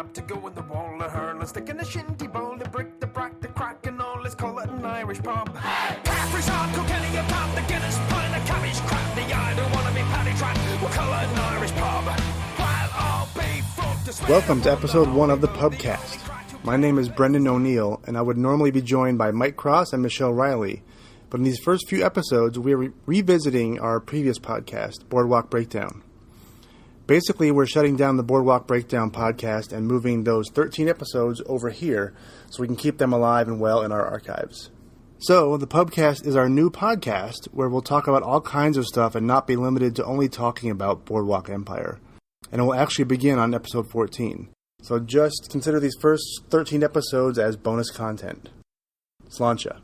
job to go in the wall, a hurl, a stick in a shinty bowl, the brick, the brack, the crack, and all. Let's call it an Irish pub. Caffrey's hard, Kilkenny, a pub, the Guinness, pint, the cabbage, crap, the I don't want to be paddy trapped. We'll call it an Irish pub. While I'll be fucked to swear. Welcome to episode 1 of the Pubcast. My name is Brendan O'Neill, and I would normally be joined by Mike Cross and Michelle Riley. But in these first few episodes, we are revisiting our previous podcast, Boardwalk Breakdown. Basically, we're shutting down the Boardwalk Breakdown podcast and moving those 13 episodes over here so we can keep them alive and well in our archives. So, the Pubcast is our new podcast where we'll talk about all kinds of stuff and not be limited to only talking about Boardwalk Empire. And it will actually begin on episode 14. So just consider these first 13 episodes as bonus content. Sláinte.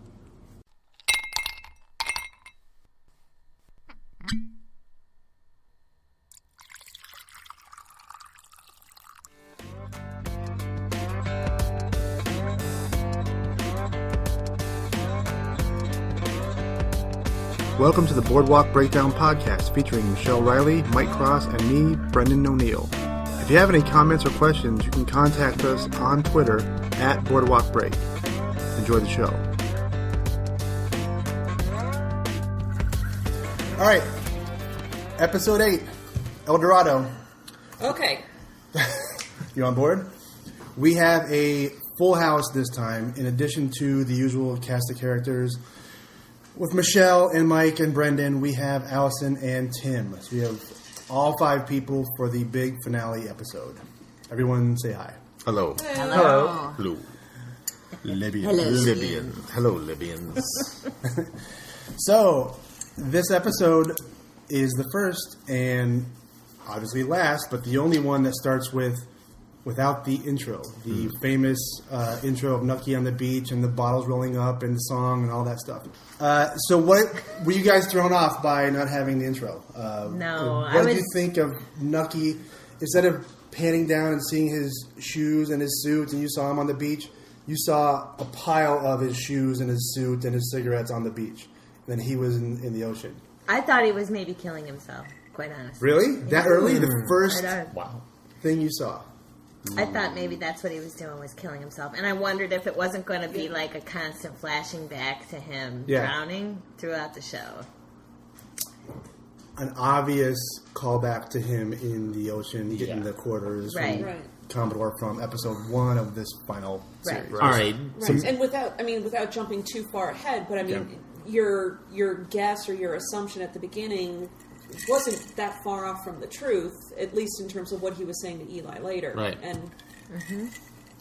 Welcome to the Boardwalk Breakdown podcast featuring Michelle Riley, Mike Cross, and me, Brendan O'Neill. If you have any comments or questions, you can contact us on Twitter at Boardwalk Break. Enjoy the show. All right, episode 8, El Dorado. Okay. You on board? We have a full house this time, in addition to the usual cast of characters. With Michelle and Mike and Brendan, we have Allison and Tim. So we have all 5 people for the big finale episode. Everyone say hi. Hello. Hello. Hello. Libyan. Hello, Libyans. So, this episode is the first and obviously last, but the only one that starts without the intro. The famous intro of Nucky on the beach and the bottles rolling up and the song and all that stuff. So what were you guys thrown off by not having the intro? No. What did you think of Nucky? Instead of panning down and seeing his shoes and his suit and you saw him on the beach, you saw a pile of his shoes and his suit and his cigarettes on the beach. And then he was in the ocean. I thought he was maybe killing himself, quite honestly. Really? That early? The first thing you saw? I thought maybe that's what he was doing, was killing himself. And I wondered if it wasn't going to be like a constant flashing back to him drowning throughout the show. An obvious callback to him in the ocean, getting the quarters from Commodore from episode 1 of this final series. All right. And without jumping too far ahead, but your guess or your assumption at the beginning wasn't that far off from the truth, at least in terms of what he was saying to Eli later. Right. And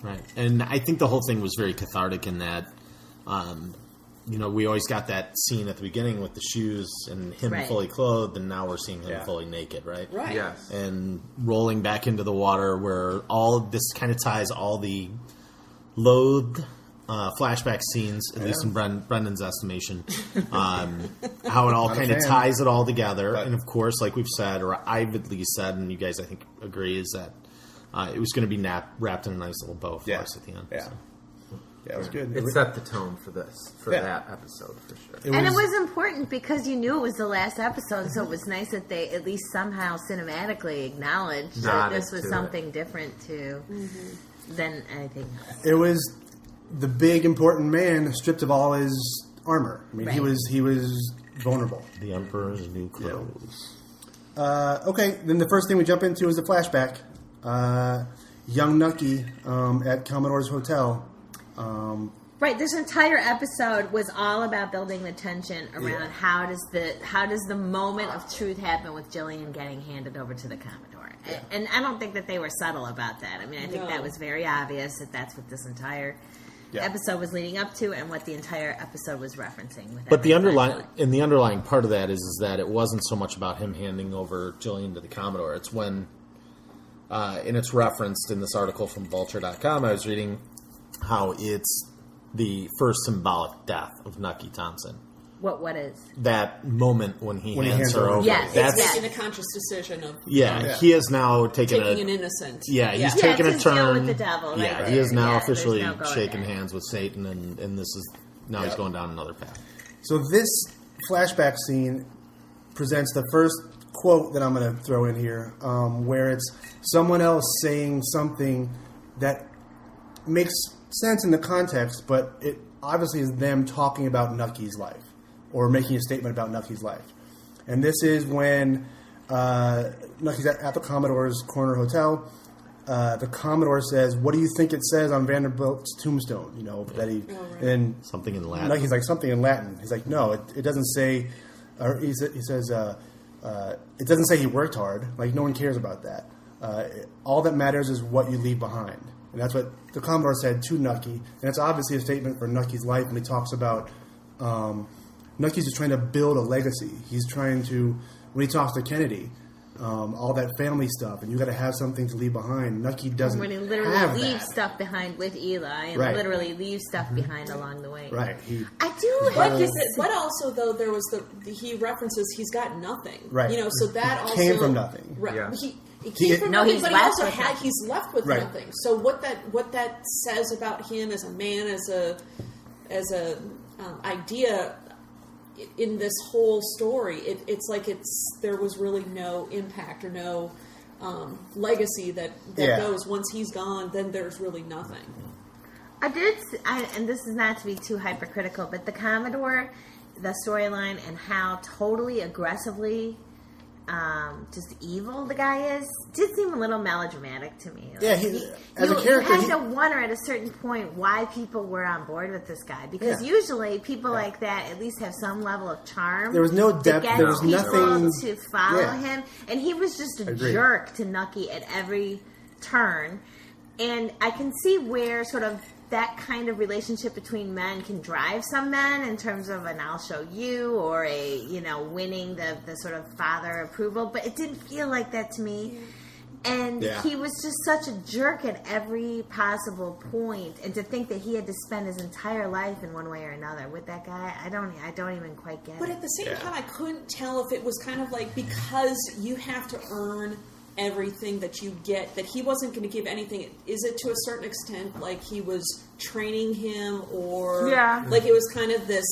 Right. And I think the whole thing was very cathartic in that, we always got that scene at the beginning with the shoes and him fully clothed, and now we're seeing him fully naked, right? Right. Yes. And rolling back into the water where all this kind of ties all the loathed flashback scenes, at least in Brendan's estimation, how it all kind of ties it all together. Right. And of course, like we've said, or I've at least said, and you guys I think agree, is that it was going to be wrapped in a nice little bow for us at the end. Yeah. So. Yeah, it was good. It set the tone for that episode, for sure. It was important because you knew it was the last episode, so it was nice that they at least somehow cinematically acknowledged that this was something different than anything else. It was the big important man stripped of all his armor. I mean, he was vulnerable. The Emperor's new clothes. Yeah. Okay, then the first thing we jump into is the flashback. Young Nucky at Commodore's Hotel. Right, this entire episode was all about building the tension around how does the moment of truth happen with Jillian getting handed over to the Commodore. Yeah. And I don't think that they were subtle about that. I mean, I think that was very obvious that that's what this entire episode was leading up to and what the entire episode was referencing. But the underlying part of that is that it wasn't so much about him handing over Jillian to the Commodore. It's when, and it's referenced in this article from Vulture.com, I was reading how it's the first symbolic death of Nucky Thompson. What is? That moment when he hands her over. Yes, that's making a conscious decision of... he is now taking an innocent. Yeah, he's taking a turn. Deal with the devil. He is now officially shaking hands with Satan, and this is... Now he's going down another path. So this flashback scene presents the first quote that I'm going to throw in here, where it's someone else saying something that makes sense in the context, but it obviously is them talking about Nucky's life or making a statement about Nucky's life. And this is when Nucky's at the Commodore's Corner Hotel. The Commodore says, "What do you think it says on Vanderbilt's tombstone?" You know, that he and Something in Latin. Nucky's like, something in Latin. He's like, no, it doesn't say. Or he says, it doesn't say he worked hard. Like, no one cares about that. All that matters is what you leave behind. And that's what the Commodore said to Nucky. And it's obviously a statement for Nucky's life when he talks about Nucky's just trying to build a legacy. He's trying to, when he talks to Kennedy, all that family stuff, and you got to have something to leave behind. Nucky doesn't when he literally have leaves that. stuff behind with Eli, and Right. literally leaves stuff behind along the way. Right. I do have to But also, though, there was he references he's got nothing. Right. You know, so that also Came from nothing. Right. Yeah. He came from No, nothing, he's but he left also with nothing. he's left with Right. nothing. So what that says about him as a man, as a idea in this whole story, it's like there was really no impact or no legacy that Yeah. goes. Once he's gone, then there's really nothing. And this is not to be too hypercritical, but the Commodore, the storyline, and how totally aggressively just evil the guy is, did seem a little melodramatic to me. Like, Yeah, as a character, you had to wonder at a certain point why people were on board with this guy, because Yeah. usually people like that at least have some level of charm. There was no that depth, gets there was people nothing- to follow yeah. him, and he was just a Agreed. jerk to Nucky at every turn. And I can see where sort of that kind of relationship between men can drive some men in terms of an "I'll show you" or a, you know, winning the sort of father approval, but it didn't feel like that to me. And Yeah. he was just such a jerk at every possible point, and to think that he had to spend his entire life in one way or another with that guy, I don't even quite get But it. at the same time, I couldn't tell if it was kind of like, because you have to earn everything that you get, that he wasn't going to give anything. Is it to a certain extent like he was training him, or like it was kind of this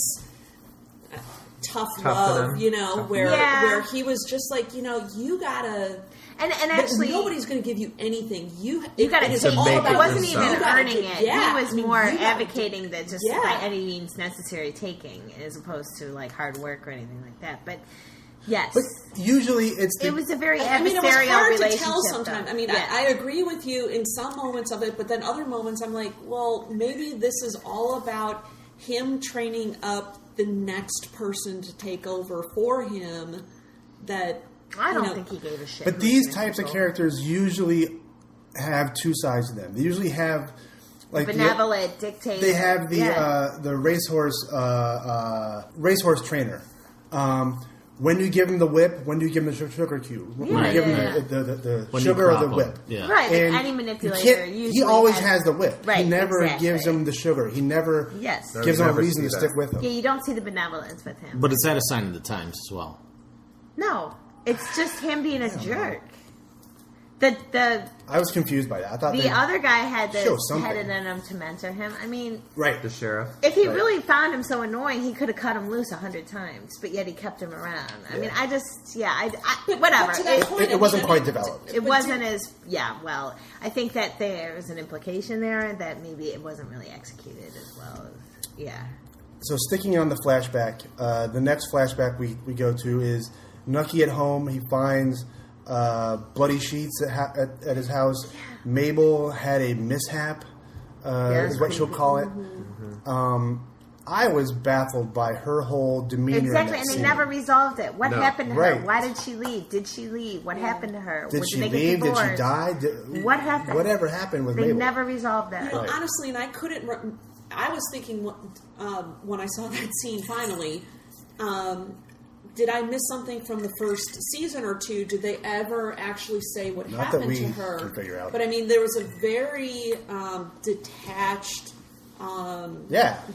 tough love, him. you know, where Yeah. where he was just like, you know, you gotta. And actually, nobody's going to give you anything. You got to it is take all it. about He wasn't yourself. even You gotta earning get- it. yeah, He was I mean, more you gotta advocating that just yeah. by any means necessary taking, as opposed to like hard work or anything like that. But yes, But usually it's the, it was a very I mean, adversarial it was hard to relationship. tell sometimes. though. I mean, Yeah. I agree with you in some moments of it, but then other moments I'm like, well, maybe this is all about him training up the next person to take over for him. That I you don't know, think he gave a shit. But who these was types of control. characters usually have two sides to them. They usually have like benevolent dictator. they have Yeah. the racehorse trainer. When do you give him the whip? When do you give him the sugar cube? When do you give him the When you sugar or crop the 'em. whip? Yeah. Right, like And any you manipulator can't- usually he always has the whip. Right, he never exactly. gives him the sugar. He never Yes. No, gives you him a never reason see to that. stick with him. Yeah, you don't see the benevolence with him. But it's at a sign of the times as well. No, it's just him being a jerk. The I was confused by that. I thought the they- other guy had show this something. headed in him to mentor him. I mean, right. The sheriff. if he Right. really found him so annoying, he could have cut him loose 100 times, but yet he kept him around. I mean, I just, whatever. But to that point, It wasn't I quite mean, developed. It wasn't as, well, I think that there was an implication there that maybe it wasn't really executed as well. So sticking on the flashback, the next flashback we go to is Nucky at home. He finds bloody sheets at his house. Mabel had a mishap, is what she'll call it. I was baffled by her whole demeanor. Exactly, in that and they scene. never resolved it. What No. happened to her? Right. Why did she leave? Did she leave? What happened to her? Did Did she they get leave? Did she divorced? die? What happened? Whatever happened with They Mabel. never resolved that. You know, Right. honestly, and I couldn't. I was thinking when I saw that scene finally. Did I miss something from the first season or two? Did they ever actually say what Not that happened we to her? can figure out. But I mean, there was a very detached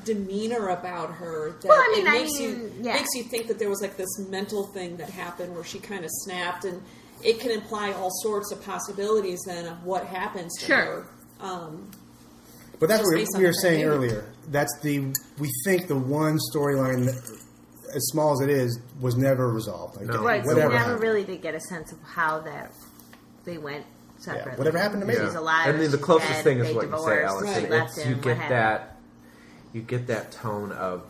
demeanor about her that Well, I mean, it I makes mean, yeah. makes you think that there was like this mental thing that happened where she kind of snapped, and it can imply all sorts of possibilities then of what happens to Sure. her. But that's Just what based we on were her saying behavior. earlier. That's we think the one storyline, as small as it is, was never resolved. Like, No. Right, so we whatever never happened. really did get a sense of how that they went separately. Whatever happened to me? She's alive. I mean, the she's closest dead, thing is they what you say, divorced, Alex. she and left it's, him, you what get happened? you get that tone of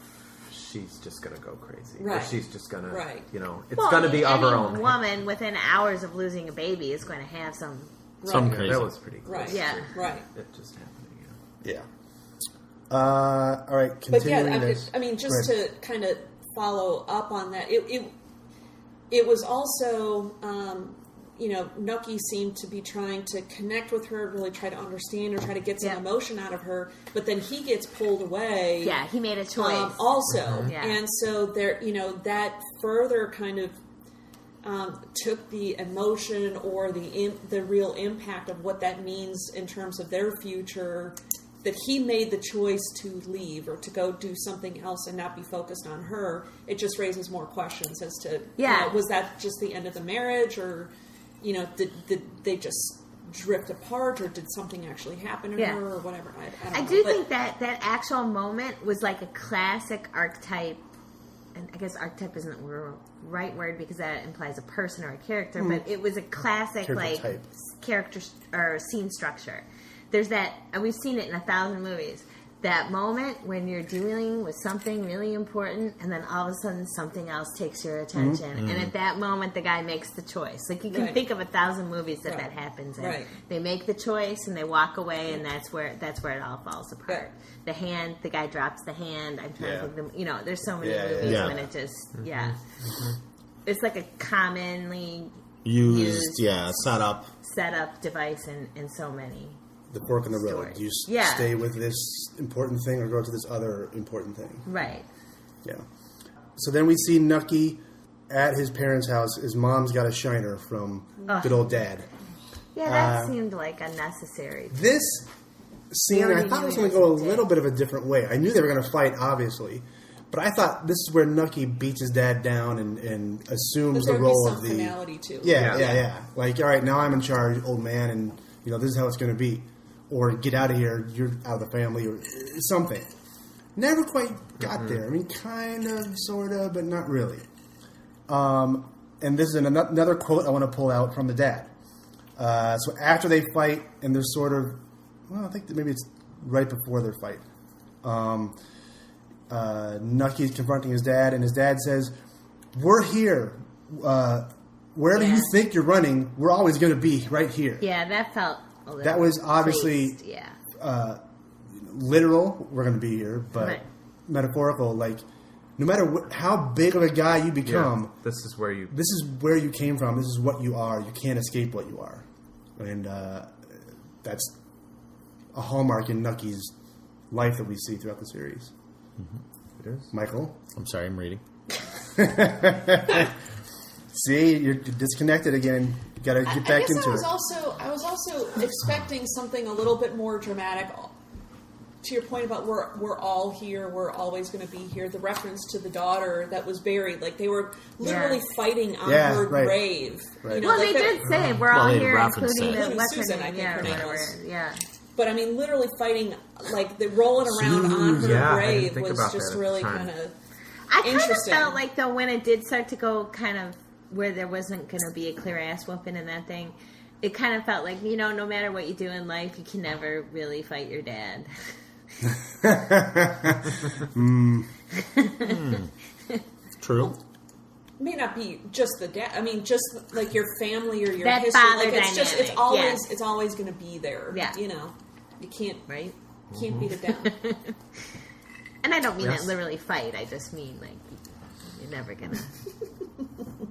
she's just gonna go crazy, or Right. she's just gonna, Right. it's Well, gonna be of her own. Any woman within hours of losing a baby is going to have some. Some Right. crazy. That was pretty close. Right. Yeah. Right. It just happening. Yeah. All right, But yeah, continuing this. I mean, just Go ahead. to kind of follow up on that, it was also, Nucky seemed to be trying to connect with her, really try to understand her, try to get some Yeah. emotion out of her, but then he gets pulled away. Yeah, he made a choice. Also, Yeah. and so there, that further kind of took the emotion or the real impact of what that means in terms of their future. That he made the choice to leave or to go do something else and not be focused on her. It just raises more questions as to was that just the end of the marriage, or did they just drift apart, or did something actually happen to her, or whatever? I don't know. do think that actual moment was like a classic archetype, and I guess archetype isn't the right word because that implies a person or a character, but it was a classic Character type. character or scene structure. There's that, and we've seen it in 1,000 movies, that moment when you're dealing with something really important and then all of a sudden something else takes your attention. And at that moment, the guy makes the choice. Like, you can Right. think of 1,000 movies that Right. happens in. Right. They make the choice and they walk away, and that's where it all falls apart. Right. The guy drops the hand. I'm trying Yeah. to think there's so many Yeah, yeah, movies yeah. when it just, it's like a commonly Used, set up. set up device in so many. The fork in the road. Story. Do you Yeah. stay with this important thing or go to this other important thing? Right. Yeah. So then we see Nucky at his parents' house. His mom's got a shiner from good old dad. Yeah, that seemed like unnecessary. This scene, already I thought knew was he going to go a was little bit of a different way. I knew they were going to fight, obviously. But I thought this is where Nucky beats his dad down and assumes But the there'd be role some of the... finality to it. Yeah. Like, all right, now I'm in charge, old man, and this is how it's going to be. Or get out of here, you're out of the family, or something. Never quite got there. I mean, kind of, sort of, but not really. And this is another quote I want to pull out from the dad. So after they fight, and they're sort of, I think that maybe it's right before their fight. Nucky's confronting his dad, and his dad says, "We're here. Wherever you think you're running, we're always going to be right here." Yeah, that felt a little That was obviously placed, literal. We're going to be here, but Right. metaphorical. Like, no matter how big of a guy you become, This is where you. this is where you came from. This is what you are. You can't escape what you are, and that's a hallmark in Nucky's life that we see throughout the series. It is. Michael, I'm sorry, I'm reading. see, you're disconnected again. You got to get back I guess into I it. was also expecting something a little bit more dramatic. To your point about we're all here, we're always going to be here. The reference to the daughter that was buried, like they were literally fighting on her right. grave. Right. Well, like they did say we're all they here, referenced including it. the Including what's her Susan, name? I think Yeah, her name whatever. was. Yeah. But I mean, literally fighting, like they rolling around on her Yeah, I didn't grave think was about just that at the really time. kind of I kind of interesting. felt like, though, when it did start to go kind of where there wasn't going to be a clear ass whooping in that thing, it kind of felt like, no matter what you do in life, you can never really fight your dad. True. may not be just the dad. I mean, just like your family or your That history. father Like it's just it's dynamic, always yeah. it's always going to be there. Yeah. You know, you can't Right? beat it down. And I don't mean Yes. that literally fight. I just mean, like, you're never going to...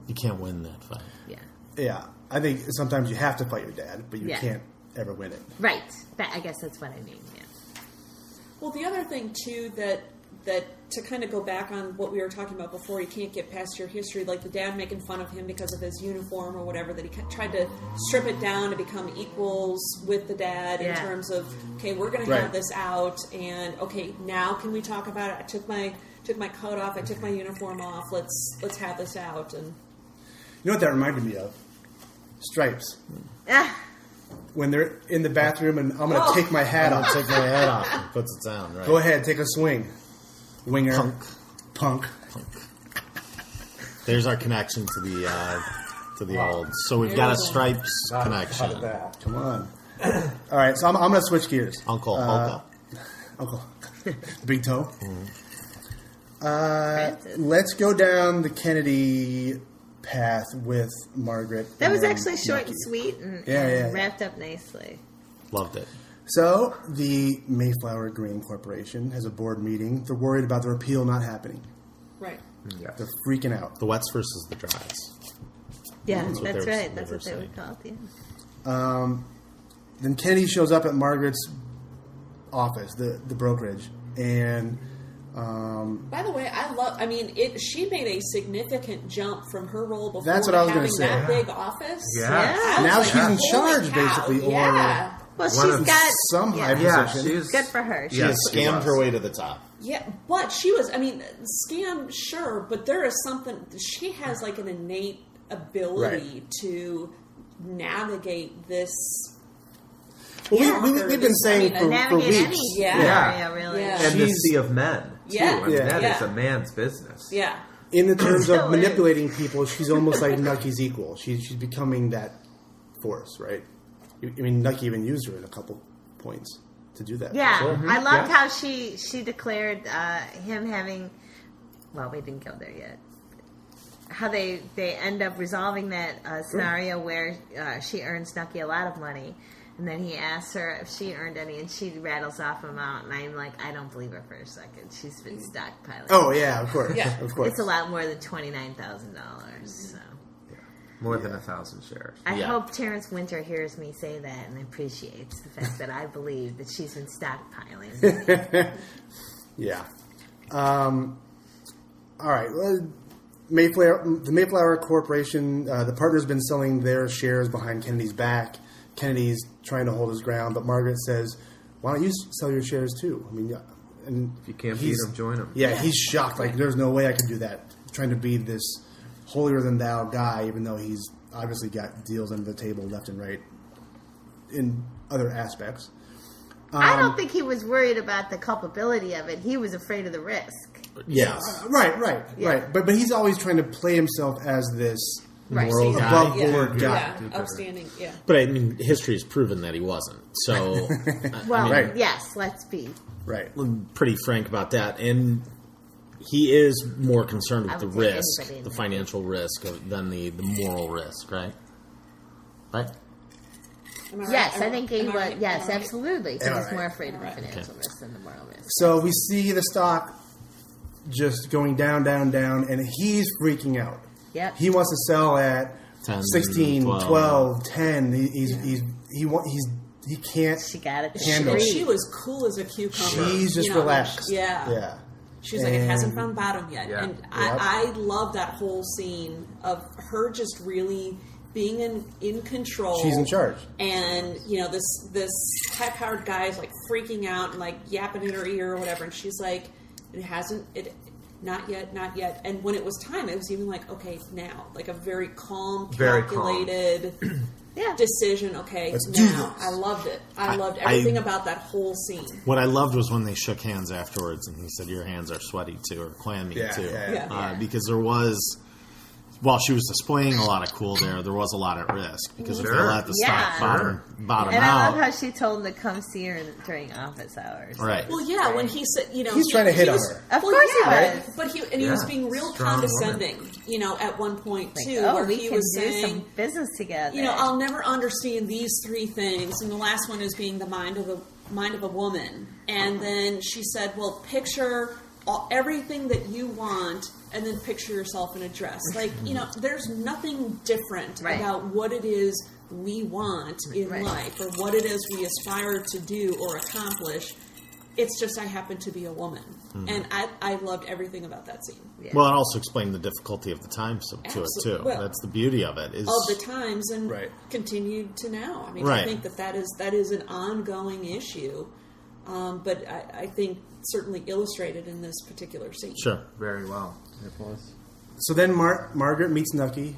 You can't win that fight. Yeah. Yeah, I think sometimes you have to fight your dad, but you Yeah. can't ever win it. Right. I guess that's what I mean, yeah. Well, the other thing too that to kind of go back on what we were talking about before, you can't get past your history. Like the dad making fun of him because of his uniform or whatever. That he tried to strip it down to become equals with the dad in Yeah. terms of, okay, we're going to Right. have this out, and okay, now can we talk about it? I took my coat off. I took my uniform off. Let's have this out. And You know what that reminded me of? Stripes. Ah, When they're in the bathroom and I'm going to take my hat I'll off. take my head off and puts it down, right? Go ahead, take a swing. Winger. Punk. Punk. There's our connection to the to the old. So we've got a Stripes connection. Come on. All right, so I'm going to switch gears. Uncle. Big toe. Let's go down the Kennedy path with Margaret. That was and actually short Nucky. and sweet and Yeah. wrapped up nicely. Loved it. So, the Mayflower Grain Corporation has a board meeting. They're worried about the repeal not happening. Right. Yeah. They're freaking out. The wets versus the dries. Yeah, That's what that's they were- right. they That's were what they saying. would call it. Yeah. Then Kennedy shows up at Margaret's office, the brokerage, and By the way, she made a significant jump from her role before That's what I was having gonna say. that big office. Yeah. I was now like, she's in holy charge, cow, basically, or yeah. Well, One she's of got some high Yeah, position. she's good for her. She Yes, has she scammed was. her way to the top. Yeah, but she was, scam, sure, but there is something, she has like an innate ability to navigate this. Well, we've been saying for navigate any weeks. scenario, really. Yeah. And the She's- sea of men, too. Yeah. That Yeah. is a man's business. Yeah. In the terms So of manipulating people, she's almost like Nucky's equal. She's becoming that force, right? Nucky even used her in a couple points to do that. Yeah, Sure. I loved Yeah. how she declared him having. Well, we didn't go there yet. How they end up resolving that scenario where she earns Nucky a lot of money, and then he asks her if she earned any, and she rattles off an amount, and I'm like, I don't believe her for a second. She's been stockpiling. Oh yeah, of course, Yeah. of course. It's a lot more than $29,000. So More than 1,000 shares. I Yeah. hope Terrence Winter hears me say that and appreciates the fact that I believe that she's been stockpiling. Yeah. All right. Well, the Mayflower Corporation, the partner's been selling their shares behind Kennedy's back. Kennedy's trying to hold his ground, but Margaret says, "Why don't you sell your shares too?" And If you can't beat he's- them, join them. Yeah, he's shocked. Like, there's no way I could do that. Trying to be this holier than thou guy, even though he's obviously got deals under the table left and right in other aspects. I don't think he was worried about the culpability of it. He was afraid of the risk. Yes. Right. But he's always trying to play himself as this Right. Moral So- guy. above Yeah. board guy. Yeah. Upstanding. Yeah. But I mean, history has proven that he wasn't. So, Well, Right. yes, let's be. Right. I'm pretty frank about that. And he is more concerned I with the would say risk, anybody in the that financial risk, than the moral risk, right? Right? Am I right? Yes, I Am- think he am I was. right? Yes, Am I right? absolutely. He All was right. more afraid of the All right. financial risk than the moral risk. So we see the stock just going down, and he's freaking out. Yep. He wants to sell at 10, 16, 12. 12, 10. He can't. She got it. Handle And it. she was cool as a cucumber. She's just You know, relaxed. Yeah. Yeah. She's like, it hasn't And- found bottom yet. Yeah. And Yep. I love that whole scene of her just really being in control. She's in charge. And, this high-powered guy is like freaking out and like yapping in her ear or whatever. And she's like, not yet. And when it was time, it was even like, okay, now. Like a very calm, Very calm. calculated Yeah. decision. Okay, Let's now. do this. I loved it. I loved I- everything about that whole scene. What I loved was when they shook hands afterwards, and he said, "Your hands are sweaty too, or clammy Yeah, too," yeah. because there was. While she was displaying a lot of cool there was a lot at risk because if they Sure. let the Yeah. stock bottom And I out, love how she told him to come see her during office hours. right? Well, yeah, when he said, He's trying to hit he on was- her. Of course he was. But he was Yeah. being real Strong woman. condescending, at one point Like, too, oh, where we he can was do saying, some business together. I'll never understand these three things, and the last one is being the mind of a woman. And then she said, "Well, picture everything that you want, and then picture yourself in a dress." Like, there's nothing different Right. about what it is we want in Right. life, or what it is we aspire to do or accomplish. It's just I happen to be a woman, and I loved everything about that scene. Yeah. Well, it also explained the difficulty of the times to it too. Absolutely. Well, That's the beauty of it. Is Of the times and Right. continued to now. I mean, Right. I think that is an ongoing issue, but I think certainly illustrated in this particular scene. sure. Very well. It was. So then Margaret meets Nucky.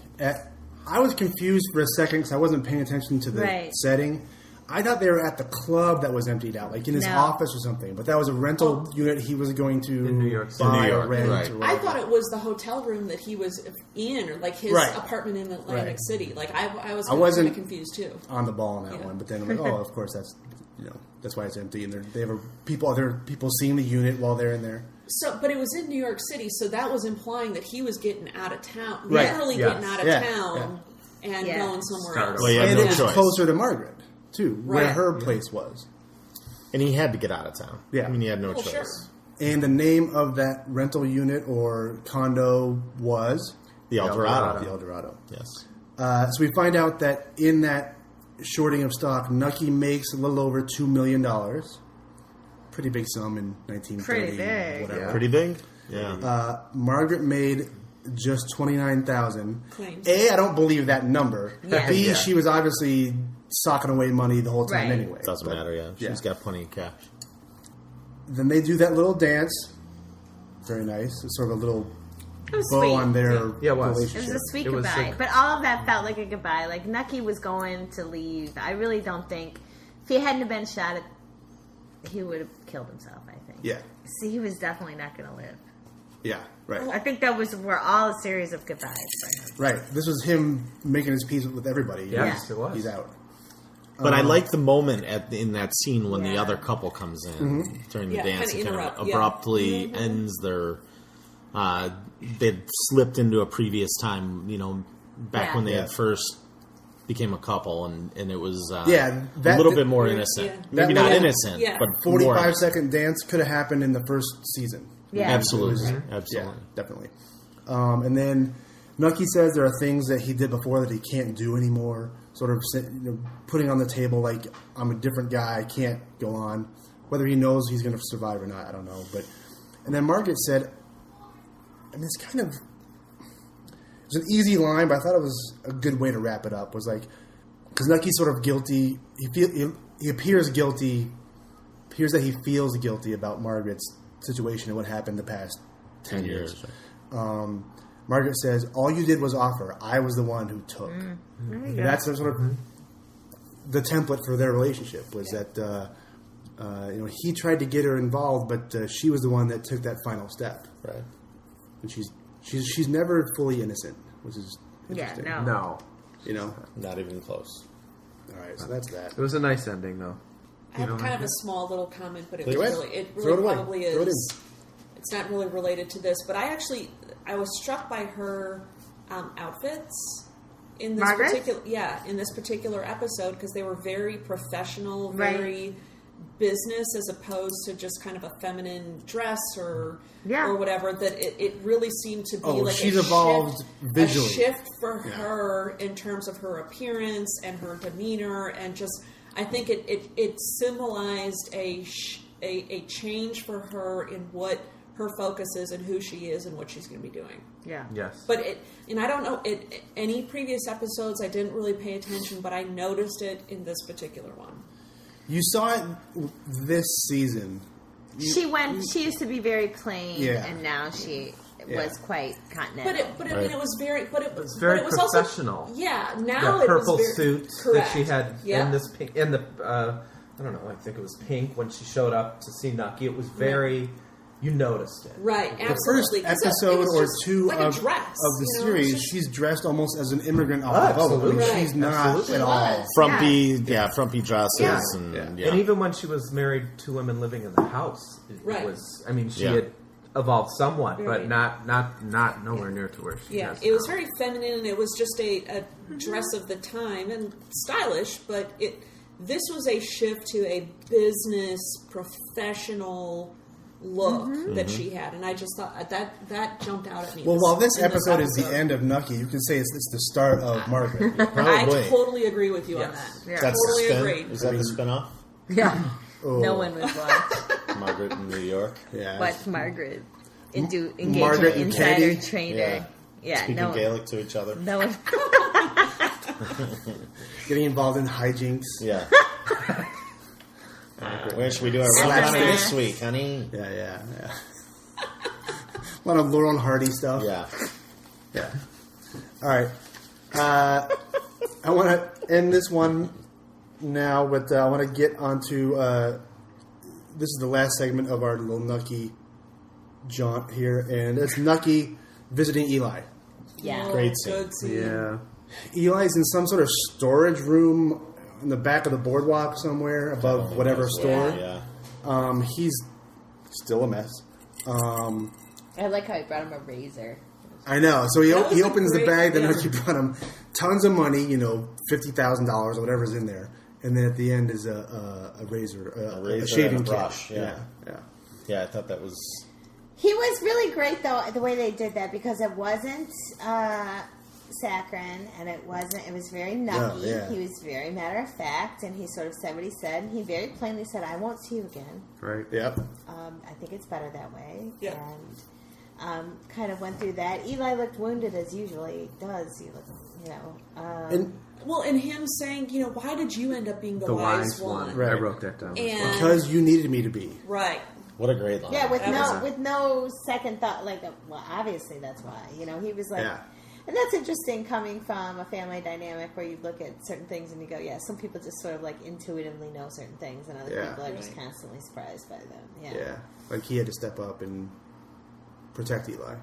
I was confused for a second because I wasn't paying attention to the Right. setting. I thought they were at the club that was emptied out, like in his No. office or something. But that was a rental unit he was going to In New York City. buy In New or York, rent. right. Or I whatever. thought it was the hotel room that he was in, or like his Right. apartment in Atlantic Right. City. Like I was I kind wasn't- of confused too. on the ball on that Yeah. one. But then I'm like, oh, of course that's why it's empty, and they have other people seeing the unit while they're in there. So, but it was in New York City, so that was implying that he was getting out of town, Right. literally Yes. getting out of Yeah. town and Yeah. going somewhere Start else. Well, yeah. And no it was choice. closer to Margaret too, where Right. her place was. And he had to get out of town. Yeah. I mean, he had no Well, choice. sure. And the name of that rental unit or condo was The El Dorado. the El Dorado. Yes. So we find out that in that shorting of stock, Nucky makes a little over $2 million. Pretty big sum in 1930. Pretty big. Whatever. Yeah. Pretty big? Yeah. Margaret made just 29,000. Claims. A, I don't believe that number. Yeah. B, Yeah. she was obviously socking away money the whole time Right. anyway. Doesn't But, matter, yeah. yeah. She's got plenty of cash. Then they do that little dance. Very nice. It's sort of a little It was bow sweet. on their Yeah, it was. It relationship. was a sweet It was goodbye, sick. but all of that felt like a goodbye. Like Nucky was going to leave. I really don't think if he hadn't have been shot at, he would have killed himself. I think. Yeah. See, he was definitely not going to live. Yeah, right. I think that were all a series of goodbyes for him. Right. This was him making his peace with everybody. Yes, Yeah. it was. He's out. But I like the moment in that scene when the Yeah. other couple comes in Mm-hmm. during the Yeah, dance kinda and kind of interrupt, yeah. abruptly ends their. They'd slipped into a previous time, back Yeah. when they Yeah. had first became a couple, and it was Yeah, a that- little bit more Yeah. innocent. Yeah. Maybe That not little- innocent, Yeah. but more 45-second dance could have happened in the first season. Yeah. Absolutely, Yeah, absolutely. definitely. And then Nucky says there are things that he did before that he can't do anymore. Sort of putting on the table like, I'm a different guy, I can't go on. Whether he knows he's going to survive or not, I don't know. And then Margaret said, and it's kind of, it was an easy line, but I thought it was a good way to wrap it up. Was like, because Nucky's sort of guilty. He appears guilty. Appears that he feels guilty about Margaret's situation and what happened the past 10 years. Margaret says, all you did was offer. I was the one who took. There you And go. that's sort of the template for their relationship was that he tried to get her involved, but she was the one that took that final step. Right. And she's never fully innocent, which is Yeah, interesting. no. No. You know? Not even close. All right, so that's that. It was a nice ending, though. I have kind of a small little comment, but it Throw was it. really, it Throw really it away. probably Throw it is. It's not really related to this, but I was struck by her outfits in this Margaret? particular episode because they were very professional, Right. very business as opposed to just kind of a feminine dress or Yeah. or whatever. That it really seemed to be Oh, like she's a evolved shift, visually. a shift for Yeah. her in terms of her appearance and her demeanor, and just I think it symbolized a change for her in what her focus is and who she is and what she's going to be doing. Yeah. Yes. But and I don't know any previous episodes I didn't really pay attention, but I noticed it in this particular one. You saw it this season. She used to be very plain, Yeah. and now she Yeah. was quite continental. But I mean, it was very, but it was very but it was professional. Also, yeah, now The it purple was very, suit correct. that she had Yeah. in this pink, in the I don't know, I think it was pink when she showed up to see Nucky. It was very, you noticed it. Right, The absolutely. first 'Cause it episode was or just two like a of dress, the you know, series, it's just- she's dressed almost as an immigrant off the boat. absolutely. Like, she's not Absolutely. at She all. was. Frumpy dresses Yeah. and And even when she was married to women living in the house, it Right. was. I mean, she Yeah. had evolved somewhat, Right. but not nowhere near to where she Yeah, is. it was now. very feminine, and it was just a dress of the time and stylish. But this was a shift to a business professional look that she had, and I just thought that jumped out at me. Well, while this in episode is the end of Nucky, you can say it's the start of Margaret. probably. I totally agree with you on Yes. that. Yeah. That's Totally the spin. agree. Is that the spinoff? Yeah. Oh. No one would watch Margaret in New York. Yeah. Margaret engaging Margaret an and insider Kennedy? trader. Yeah, Speaking no, Gaelic to each other. no one. Getting involved in hijinks. Yeah. Where should we do our Slapstick. running this week, honey? Yeah. A lot of Laurel and Hardy stuff. Yeah. All right. I want to end this one now, but I want to get onto. This is the last segment of our little Nucky jaunt here, and it's Nucky visiting Eli. Yeah. Great scene. Good scene. Yeah. Eli's in some sort of storage room in the back of the boardwalk somewhere above whatever store. Yeah. He's still a mess. I like how he brought him a razor. I know. So he That was a opens the great- bag, then yeah. Nucky brought him tons of money, $50,000 or whatever's in there. And then at the end is a razor, a shaving and a kit. brush, yeah. Yeah, I thought that was... He was really great, though, the way they did that, because it wasn't saccharine, and it was very Nucky. Yeah. He was very matter of fact, and he sort of said what he said, and he very plainly said, I won't see you again. Right. Yep. I think it's better that way. Yeah. And kind of went through that. Eli looked wounded, as usually does. He looked, And Well, and him saying, why did you end up being the wise one? Right. I wrote that down. And because you needed me to be. right. What a great line. yeah, with That no second thought. Well, obviously that's why. He was like, Yeah. and that's interesting coming from a family dynamic where you look at certain things and you go, yeah, some people just sort of intuitively know certain things, and other Yeah. people are just Right. constantly surprised by them. Yeah. Yeah. Like he had to step up and protect Eli.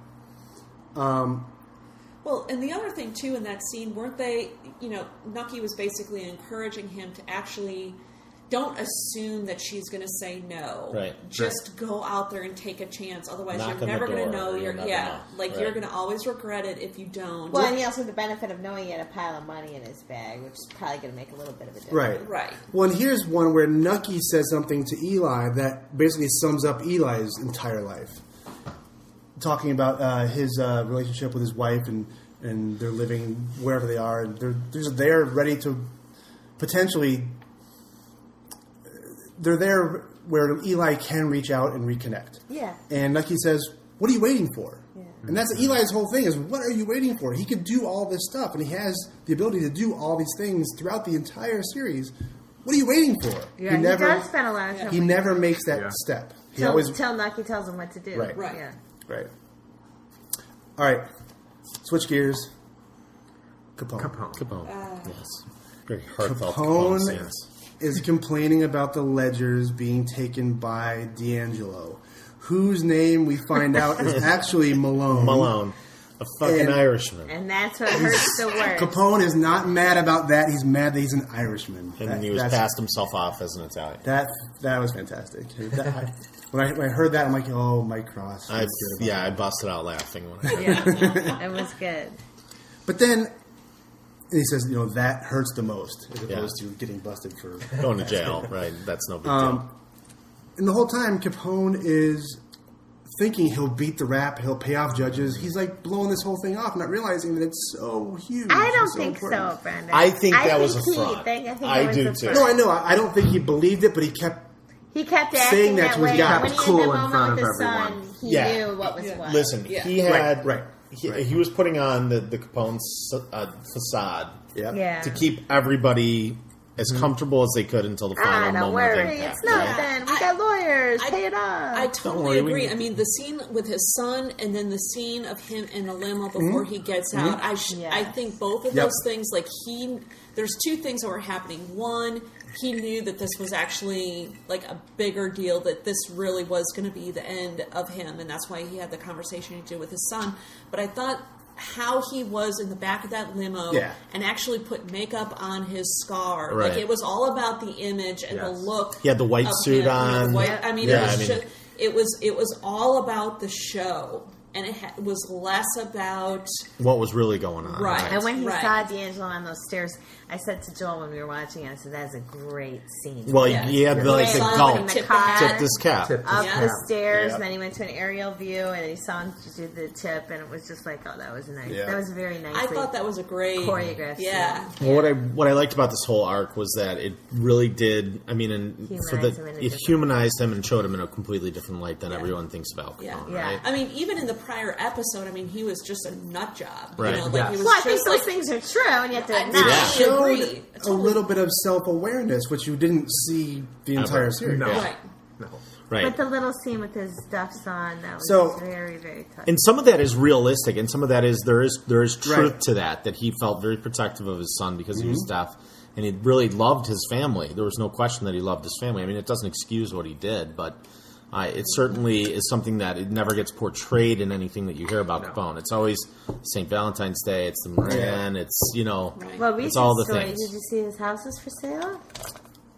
Well, and the other thing, too, in that scene, weren't they, Nucky was basically encouraging him to actually don't assume that she's going to say no. Right. Just go out there and take a chance. Otherwise, Knock you're on the never going to door, know. you'll never know. You're Right. going to always regret it if you don't. Well, and he also had the benefit of knowing he had a pile of money in his bag, which is probably going to make a little bit of a difference. Right. Right. Well, and here's one where Nucky says something to Eli that basically sums up Eli's entire life. Talking about his relationship with his wife, and they're living wherever they are, and they're just there ready to potentially... They're there where Eli can reach out and reconnect. Yeah. And Nucky says, what are you waiting for? Yeah. And that's Eli's whole thing is, what are you waiting for? He could do all this stuff, and he has the ability to do all these things throughout the entire series. What are you waiting for? Yeah, he does spend a lot of time. He never makes that step. He always... Till Nucky tells him what to do. Right. Right. Yeah. Right. All right. Switch gears. Capone. Capone. Yes. Very heartfelt Capone Capone scenes. is complaining about the ledgers being taken by D'Angelo, whose name we find out is actually Malone. Malone. A fucking And- Irishman. And that's what hurts the worst. Capone is not mad about that. He's mad that he's an Irishman. And he was That's- passed himself off as an Italian. That was fantastic. When I heard that, I'm like, oh, Mike Cross. I feels good about I busted out laughing when I heard Yeah, it was good. But then he says, that hurts the most, as Yeah. opposed to getting busted for... going to jail. Right. That's no big deal. And the whole time, Capone is thinking he'll beat the rap, he'll pay off judges. He's blowing this whole thing off, not realizing that it's so huge. I don't and so think important. so, Brandon. I think that was a he- front. I think I it was do a too. front. No, I know. I don't think he believed it, but he kept... He kept saying acting that that to his way. guy. When he Cool had the in front moment with of his son, everyone. he Yeah. knew what was what. Listen, Yeah. he had... Right. He was putting on the Capone facade Yep. Yeah. to keep everybody as comfortable as they could until the final Don't moment worry, of impact. it's nothing. We got lawyers. Pay it off. I Don't totally worry, we agree. can- I mean, the scene with his son, and then the scene of him in the limo before he gets out. Yeah. I think both of Yep. those things, there's two things that were happening. One, he knew that this was actually a bigger deal, that this really was going to be the end of him, and that's why he had the conversation he did with his son. But I thought how he was in the back of that limo Yeah. and actually put makeup on his scar. Right. It was all about the image and the Yes. look. He had the white of suit him, on. the white- I mean, Yeah, it was all about the show, and it was less about What was really going on. Right. And when he Right. saw D'Angelo on those stairs, I said to Joel when we were watching it, I said, "That is a great scene." Well, Yeah. he had the Great the line gulp. in the Tip car. Tip this cap. Tip up this the cap. stairs, Yep. and then he went to an aerial view, and then he saw him do the tip, and it was just like, oh, that was nice. Yeah. That was very nice. I thought that was a great choreographed Yeah, scene. Well, what I liked about this whole arc was that it really did. I mean, Humanized him in a it different humanized him and showed him in a completely different light than everyone thinks about Capone. yeah, Yeah. Right? I mean, even in the prior episode, I mean, he was just a nut job. Right. You know, Yes. he was Well, I think just those things are true, and you have to I acknowledge. Yeah. totally Showed agree. a little bit of self-awareness, which you didn't see the entire Ever. series. No. Right. No. Right. But the little scene with his Duff's on, that was So- very, very touching. And some of that is realistic, and some of that is there is truth Right. to that he felt very protective of his son because he was deaf, and he really loved his family. There was no question that he loved his family. I mean, it doesn't excuse what he did, but it certainly is something that it never gets portrayed in anything that you hear about Capone. It's always St. Valentine's Day, it's the Moran, it's, Well, it's all the story, things. did you see his house is for sale?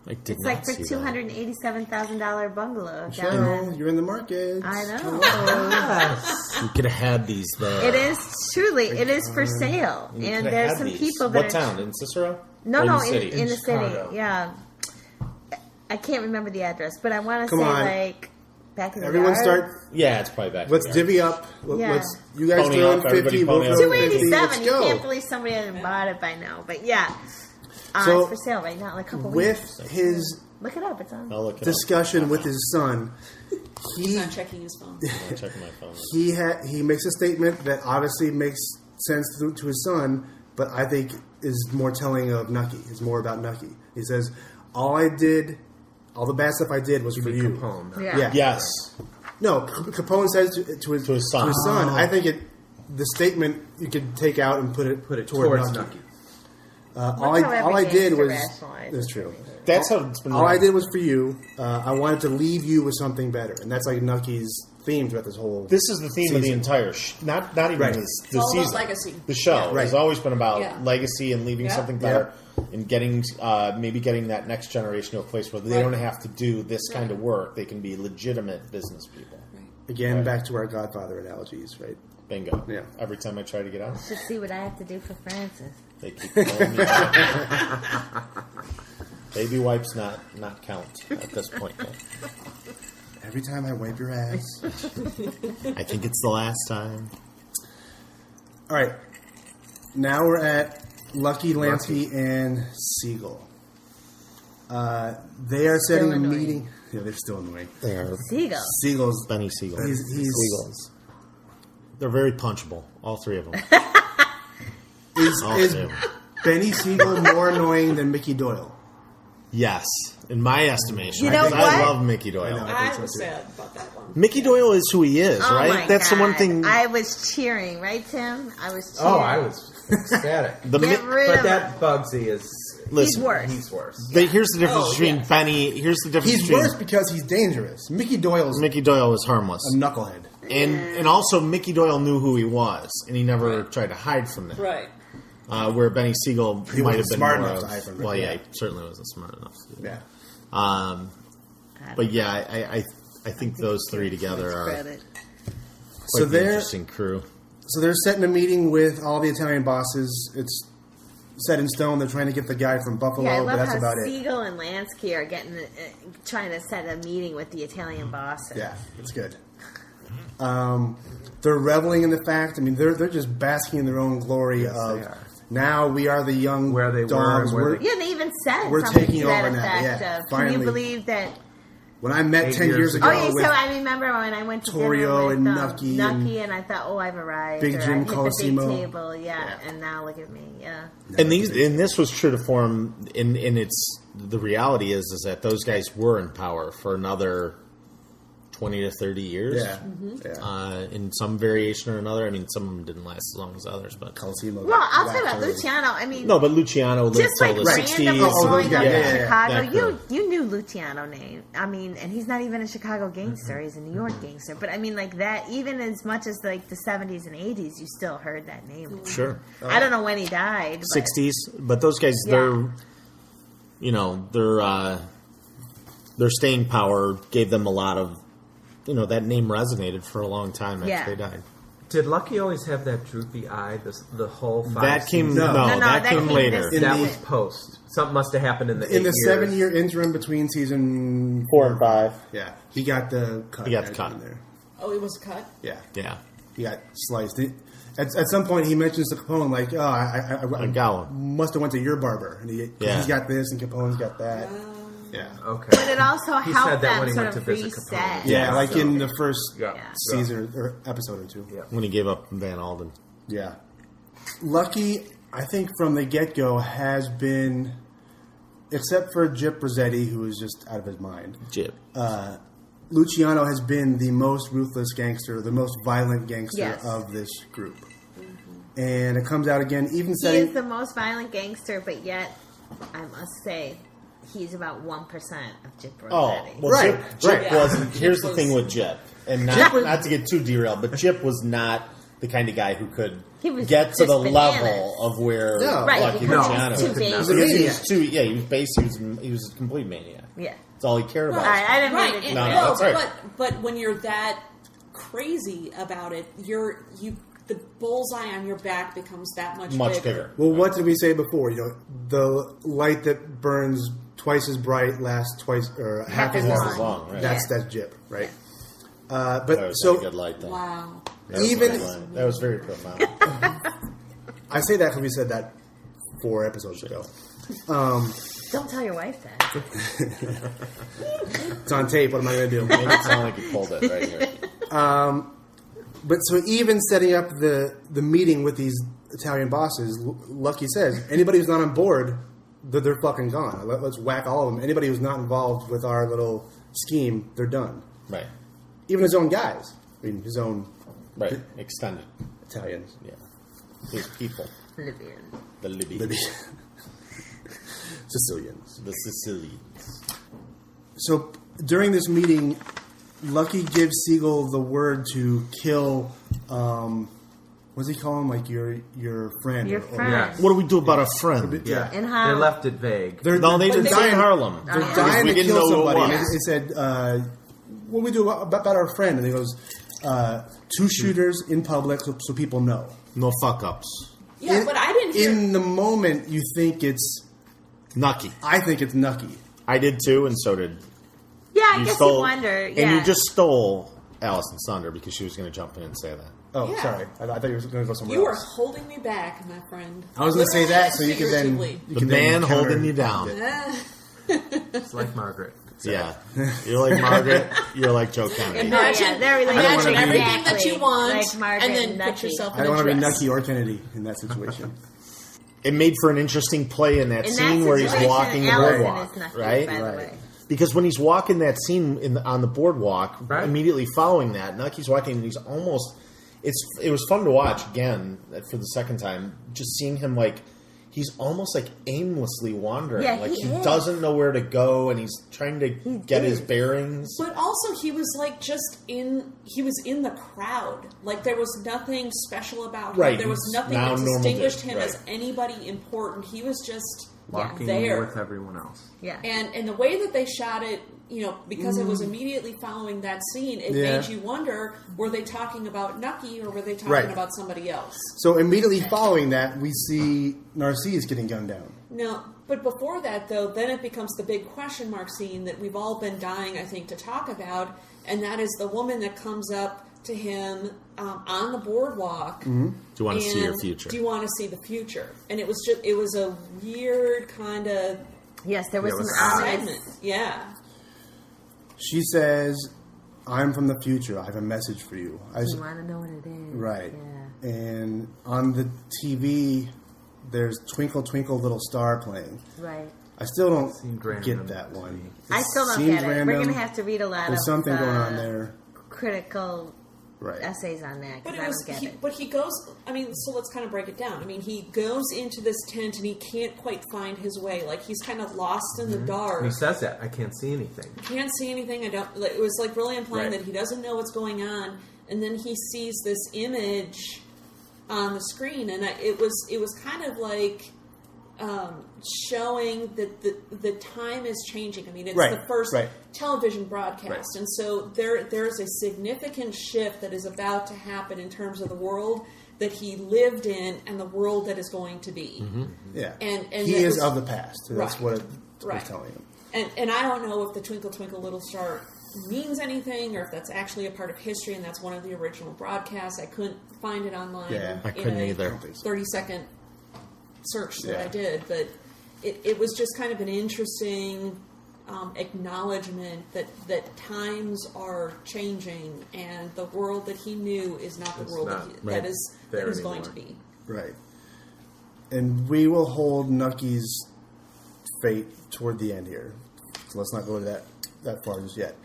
It's Like for $287,000 bungalow. down Cheryl, in- you're in the market. I know. You could have had these there. It is for sale, You and could have there's had some these. people that What town? In Cicero? No, Or no, the city? in the city. Chicago. Yeah, I can't remember the address, but I want to Come say on. like back in the Everyone yard. start. Yeah, it's probably back. Let's there. divvy up. Yeah. Let's. You guys Pony throw up, in 50. everybody We'll pony up. throw in 50. Let's 287. You go. can't believe somebody hasn't bought it by now, but yeah, So, it's for sale right now. In a couple With weeks. his Look it up. It's on. I'll look it up. discussion with his son, He's he not checking his phone. I'm checking my phone. he makes a statement that obviously makes sense to his son, but I think is more telling of Nucky. It's more about Nucky. He says, all the bad stuff I did was for you. Capone. Yeah. Yes. No, Capone says to his son. son. I think the statement you could take out and put it Towards Nucky. Nucky. All Look how I everything did is was rationalized. that's true. That's how it's been. All I did was for you. I wanted to leave you with something better, and that's like Nucky's theme throughout this whole. This is the theme of the season. entire not even Right. the It's all season. about legacy. The show Right. has always been about Yeah. legacy and leaving Yeah. something better, and getting maybe getting that next generation to a place where they Right. don't have to do this kind of work. They can be legitimate business people. Again, Right. back to our Godfather analogies, right? Bingo. Yeah. Every time I try to get out, Just see what I have to do for Francis. they keep pulling me back. Baby wipes not count at this point. Though. Every time I wipe your ass. I think it's the last time. All right. Now we're at Lucky, Lansky, and Siegel. They are setting a annoying. meeting. Yeah, they're still annoying. They are Seagull. Siegel's. Benny Siegel. He's Siegels. They're very punchable, all three of them. is All is three of them. Benny Siegel more annoying than Mickey Doyle? Yes, in my estimation. You know because I what? love Mickey Doyle. I know. I so was too. sad about that one. Mickey Doyle is who he is, Oh right? my That's the one God. thing. I was cheering, right, Tim? I was cheering. Oh, I was ecstatic. The Get rid But of that him. Bugsy is... He's worse. He's worse. here's the difference Oh, between yeah. Benny. Here's the difference He's between worse because he's dangerous. Mickey Doyle's Mickey Doyle was harmless, a knucklehead. and also Mickey Doyle knew who he was, and he never tried to hide from that. Right. Where Benny Siegel He might have wasn't been smart more enough of, to hide from it. well, yeah, Yeah. he certainly wasn't smart enough. To do Yeah. that. But yeah, I think those three together are Credit. quite So the they're interesting crew. so they're setting a meeting with all the Italian bosses. It's set in stone. They're trying to get the guy from Buffalo, Yeah, I but love that's how about it. Siegel and Lansky are trying to set a meeting with the Italian bosses. Yeah, it's good. They're reveling in the fact. I mean, they're just basking in their own glory Yes, of they are. now we are the young Where they were dogs. and where We're- they- Yeah, they even said We're something taking to that over now, effect yeah, of, can finally. you believe that? when I met 8 10 years years ago Oh, yeah, with so I remember when I went to Torrio dinner with and Nucky and I thought, oh, I've arrived. Big or Jim I hit the Colosimo. big table, yeah, and now look at me, yeah. And this was true to form. In its the reality is that those guys were in power for another 20 to 30 years. yeah, yeah. In some variation or another. I mean, some of them didn't last as long as others, but Colosimo Well, got I'll tell you about whacked early. Luciano. I mean, no. But Luciano lived just till like the Right. 60s. randomly Oh, those growing up guys, in yeah, Chicago, that crew. you knew Luciano name. I mean, and he's not even a Chicago gangster; he's a New York gangster. But I mean, like that, even as much as like the 70s and 80s, you still heard that name. Sure. I don't know when he died. But 60s, but those guys, Yeah. their staying power gave them a lot of, that name resonated for a long time after Yeah. they died. Did Lucky always have that droopy eye the whole 5 That came seasons? No. No, that came later. this- In That the- was post. Something must have happened in the 8 In the years. 7-year interim between season 4 and 5. yeah, he got the cut. He got the at cut. end there. Oh, it was cut? Yeah, Yeah. he got sliced. At some point, he mentions to Capone like, "Oh, I got must have went to your barber, and he's got this, and Capone's got that." Yeah, Okay. But it also He helped said that them when he sort went of to visit reset. Capone. yeah, like so- in the first Yeah. season or episode or two. Yeah. When he gave up Van Alden. Yeah. Lucky, I think from the get-go has been, except for Gyp Rossetti, who is just out of his mind, Jib. Luciano has been the most ruthless gangster, the most violent gangster Yes. of this group. And it comes out again, even He setting... is the most violent gangster, but yet I must say, he's about 1% of Jip Oh, Rossetti. well, Right. Jip wasn't. Here's the thing with Jip, and not to get too derailed, but Jip was not the kind of guy who could He was get to just the bananas. level of where No. Right, Lucky because Luciano he's too was. basic. He's a Because he maniac. was too. Yeah, he was basic. He was a complete maniac. Yeah. That's all he cared about. I didn't Right, mean to and, No, no, well, that's right. but when you're that crazy about it, the bullseye on your back becomes that much bigger. Well, what did we say before? The light that burns twice as bright lasts twice or half as as long. long, right. That's Jip, right? That But was so a good light, though. Wow. That was even- a good line. That was very profound. I say that because we said that 4 episodes ago. Don't tell your wife that. It's on tape. What am I going to do? Made it sound like you pulled it right here. But so even setting up the meeting with these Italian bosses, Lucky says anybody who's not on board, they're fucking gone. Let's whack all of them. Anybody who's not involved with our little scheme, they're done. Right. Even his own guys. I mean, his own Right. Extended. Italians. Yeah. His people. Libyan. The Libby. Sicilians. The Sicilians. So during this meeting, Lucky gives Siegel the word to kill. What does he call him? Like your friend. Your or- friend. Yeah. What do we do about a friend? Yeah. And how- They left it vague. They're They dying. in Harlem. They're yeah. dying We to didn't kill know who it somebody. was. And he said, "What do we do about our friend?" And he goes, 2 shooters in public, so people know." No fuck ups. Yeah, but I didn't hear. In the moment, you think it's. Nucky. I think it's Nucky. I did too, and so did. Yeah, I guess you wonder. Yeah. And you just stole Allison's thunder because she was going to jump in and say that. Oh, Yeah. sorry. I thought you were going to go somewhere You were else. holding me back, my friend. I was going to say Literally that, so you could then. figuratively. You The could then man counter- holding you down. It's like Margaret. Yeah. You're like Margaret. You're like Joe Kennedy. Imagine, they're really imagine wanna be- everything that you want, like Margaret and then and put Nucky. yourself I in don't a want to be dress. Nucky or Kennedy in that situation. It made for an interesting play in that In that scene where he's situation, walking the Allison boardwalk, is Nucky, right? by the Right. way. Because when he's walking that scene on the boardwalk, Right. immediately following that, Nucky's walking and he's almost. It was fun to watch again for the second time, just seeing him like he's almost like aimlessly wandering, Yeah, like he he is. doesn't know where to go, and he's trying to get his bearings. But also, he was like he was in the crowd. Like there was nothing special about him. Right, There was he's nothing now that normal distinguished dude, him as right. anybody important. He was just Walking there. with everyone else. Yeah. And the way that they shot it, because it was immediately following that scene, it Yeah. made you wonder, were they talking about Nucky or were they talking Right. about somebody else? So immediately following that, we see Narcisse getting gunned down. No, but before that, though, then it becomes the big question mark scene that we've all been dying, I think, to talk about, and that is the woman that comes up to him on the boardwalk. Do you want to see your and, future? Do you want to see the future? And it was a weird kind of Yes, there was Yeah, it was some odd. ominous. segment. Yeah. She says, "I'm from the future. I have a message for you." You want to know what it is. Right. Yeah. And on the TV, there's "Twinkle Twinkle Little Star" playing. Right. I still don't Seemed random get that to one. me. I still don't Seems get it. We're random. going to have to read a lot There's of something going on there. critical Right. essays on that But because I don't get it. But he goes. I mean, so let's kind of break it down. I mean, he goes into this tent and he can't quite find his way. Like he's kind of lost in the dark. He says that. I can't see anything. Can't see anything. I don't. Like, it was like really implying Right. that he doesn't know what's going on. And then he sees this image on the screen, and it was kind of like showing that the time is changing. I mean, it's Right, the first right. television broadcast, Right. and so there's a significant shift that is about to happen in terms of the world that he lived in and the world that is going to be. Yeah. And he that is was- of the past. That's Right. what it was Right. telling him. And I don't know if the Twinkle Twinkle Little Star means anything or if that's actually a part of history and that's one of the original broadcasts. I couldn't find it online. Yeah. I couldn't in a either. 30-second search that Yeah. I did, but it was just kind of an interesting acknowledgement that times are changing and the world that he knew is not the It's world not that is there going to anymore. be. Right. And we will hold Nucky's fate toward the end here. So let's not go to that far just yet.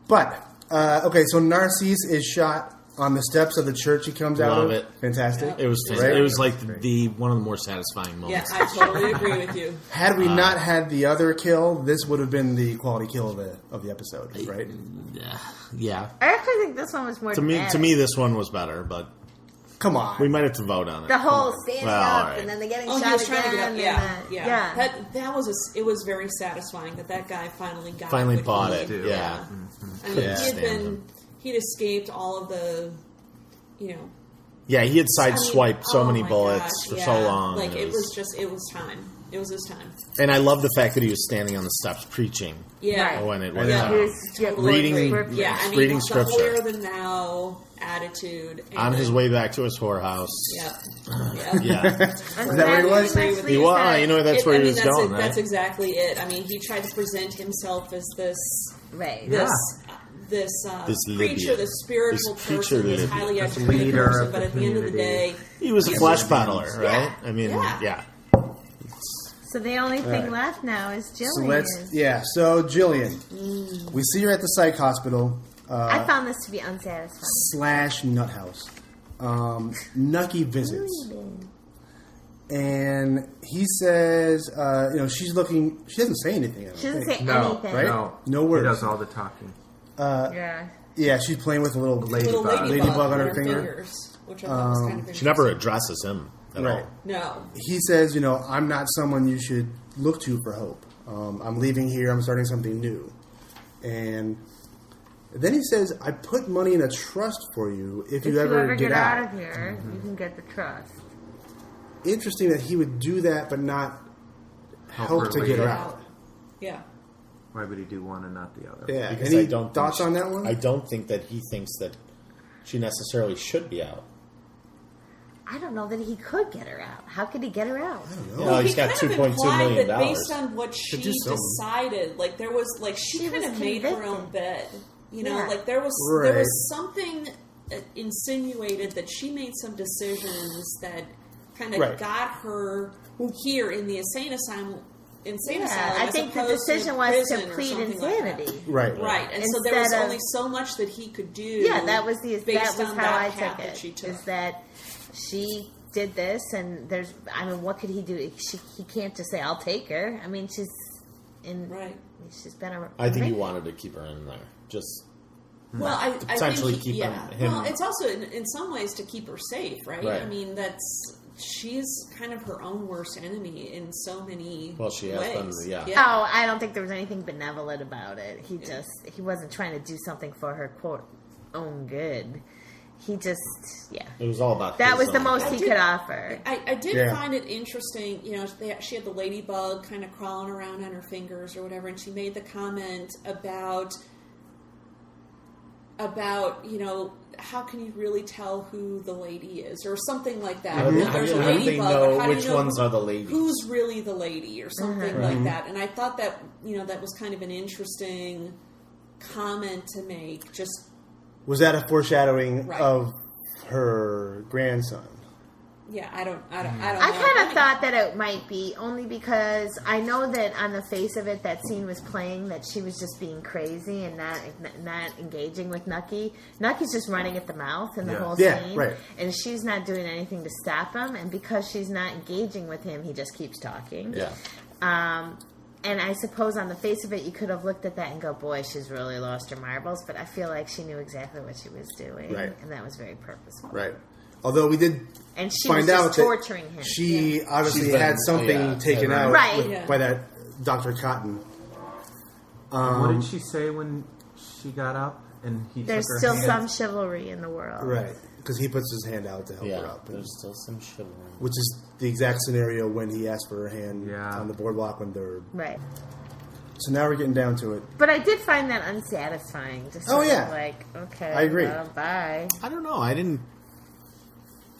But, okay, so Narcisse is shot On the steps of the church he comes out Love of. it. Fantastic. It was Right? it was like the one of the more satisfying Yeah, moments. I totally agree with you. Had we not had the other kill, this would have been the quality kill of the episode, right? Yeah. I actually think this one was more To dramatic. me, this one was better, but Come on. we might have to vote on it. The whole standing Well, up all right. and then the getting Oh, shot he was trying to again. get up. and Yeah. yeah. That was it was very satisfying that guy finally got Finally what bought he it. needed. Yeah. I mean, Yeah. he'd escaped all of the, you know. Yeah, he had I mean, sideswiped so oh many my bullets gosh, for yeah. so long. Like and it was time. It was his time. and I love the fact that he was standing on the steps preaching Yeah. Right. when it was Yeah. He was reading, Yeah, I mean, reading the scripture holier than thou attitude. And on his way back to his whorehouse. Yeah. Yeah, Is that where he was? he was. You know, that's where he was that's going, right? That's exactly it. I mean, he tried to present himself as this Right. this This preacher, Libya. this spiritual This preacher person, this Libya. highly This educated leader person. of But the at the end of the community. day, he was a flesh peddler, right? I mean, Yeah. yeah. So the only thing right. left now is So Jillian. So Jillian, we see her at the psych hospital I found this to be unsatisfying. / nut house. Nucky visits, and he says, she's looking. She doesn't say anything. I don't She doesn't think. say No, anything. Right? no. No words. He does all the talking. Yeah. Yeah, she's playing with a little little Ladybug. ladybug on her her finger. fingers, which I thought was kind of She interesting. never addresses him at Right. all. No. He says, I'm not someone you should look to for hope. I'm leaving here. I'm starting something new. And then he says, I put money in a trust for you if you ever get out. of here, you can get the trust. Interesting that he would do that, but not help her to get her leave. out. Yeah. Why would he do one and not the other? Yeah. Because Any I don't think thoughts she- on that one? I don't think that he thinks that she necessarily should be out. I don't know that he could get her out. How could he get her out? Well, he's got kind of $2.2 implied million. that based on what she do something. decided, like there was like she She kind was of made her convicted. own bed. You know, Yeah. like there was Right. something insinuated that she made some decisions that kind of Right. got her here in the insane asylum. Insane Yeah, asylum. I as think the opposed to decision was prison to or plead something like that. insanity. Right. Right, and so there was Instead of- only so much that he could do. Yeah, that was based that was on how that I path took that it. she took. Is that she did this, and what could he do? He can't just say, "I'll take her." I mean, she's in. Right. I She's been. think he convicted. wanted to keep her in there. Just Well, I potentially think keep yeah. him- Well, it's also in some ways to keep her safe, right? Right. I mean, she's kind of her own worst enemy in so many. Well, she has ways. been, yeah. Oh, I don't think there was anything benevolent about it. He wasn't trying to do something for her quote own good. He just it was all about that his was the own- most I he did- could offer. I did Yeah. find it interesting. You know, she had the ladybug kind of crawling around on her fingers or whatever, and she made the comment about how can you really tell who the lady is or something like that. How do- You know, how there's do- a how do they ladybug, know but how do which you know ones are the ladies? Who's really the lady or something Mm-hmm. like that. And I thought that that was kind of an interesting comment to make. Just Was that a foreshadowing Right. of her grandson? I don't I know. kind of thought that it might be only because I know that on the face of it, that scene was playing that she was just being crazy and not engaging with Nucky. Nucky's just running at the mouth in the whole Yeah, scene, right. and she's not doing anything to stop him. And because she's not engaging with him, he just keeps talking. Yeah. And I suppose on the face of it, you could have looked at that and go, "Boy, she's really lost her marbles." But I feel like she knew exactly what she was doing, Right. and that was very purposeful. Right. Although we did And she find was out just that torturing him. she obviously She's been- had something yeah, taken yeah, out right. with- Yeah. by that Dr. Cotton. What did she say when she got up and he There's took her still hand? some chivalry in the world. Right. Because he puts his hand out to help her Yeah, up. there's still some chivalry. Which is the exact scenario when he asked for her hand Yeah. on the boardwalk when they're... Right. So now we're getting down to it. But I did find that unsatisfying. Just Oh, sort yeah. of like, okay. I agree. Well, bye. I don't know. I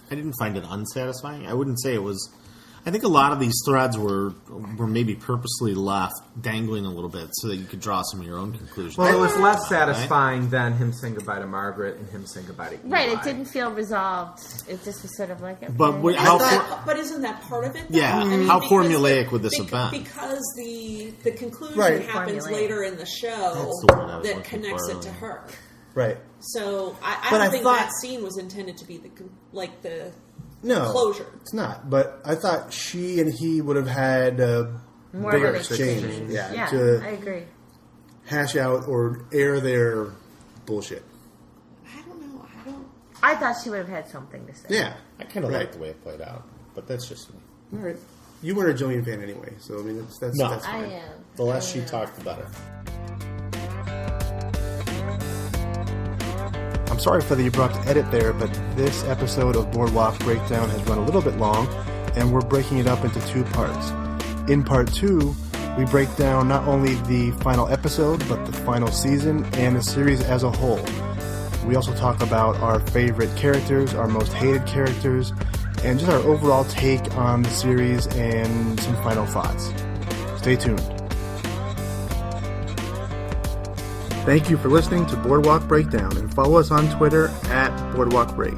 didn't find it unsatisfying. I wouldn't say it was. I think a lot of these threads were maybe purposely left dangling a little bit so that you could draw some of your own conclusions. Well, it was less satisfying than him saying goodbye to Margaret and him saying goodbye to Eli. Right. It didn't feel resolved. It just was sort of like, okay. But how? But isn't that part of it? Though? Yeah. I mean, How because formulaic would this have been? Because the conclusion Right. happens Formulaic. later in the show That's the word I was that looking connects for it to earlier. her. Right. So I But don't I think thought- that scene was intended to be the No. closure. It's not. But I thought she and he would have had More bigger of an exchange. Yeah. I To agree. hash out or air their bullshit. I don't know. I thought she would have had something to say. Yeah. I kind of Right. like the way it played out, but that's just me. All right. You weren't a Jillian fan anyway, so I mean that's No. that's I fine. am. The less I she am. talked, the better. I'm sorry for the abrupt edit there, but this episode of Boardwalk Breakdown has run a little bit long, and we're breaking it up into 2 parts. In part 2, we break down not only the final episode, but the final season and the series as a whole. We also talk about our favorite characters, our most hated characters, and just our overall take on the series and some final thoughts. Stay tuned. Thank you for listening to Boardwalk Breakdown, and follow us on Twitter at Boardwalk Break.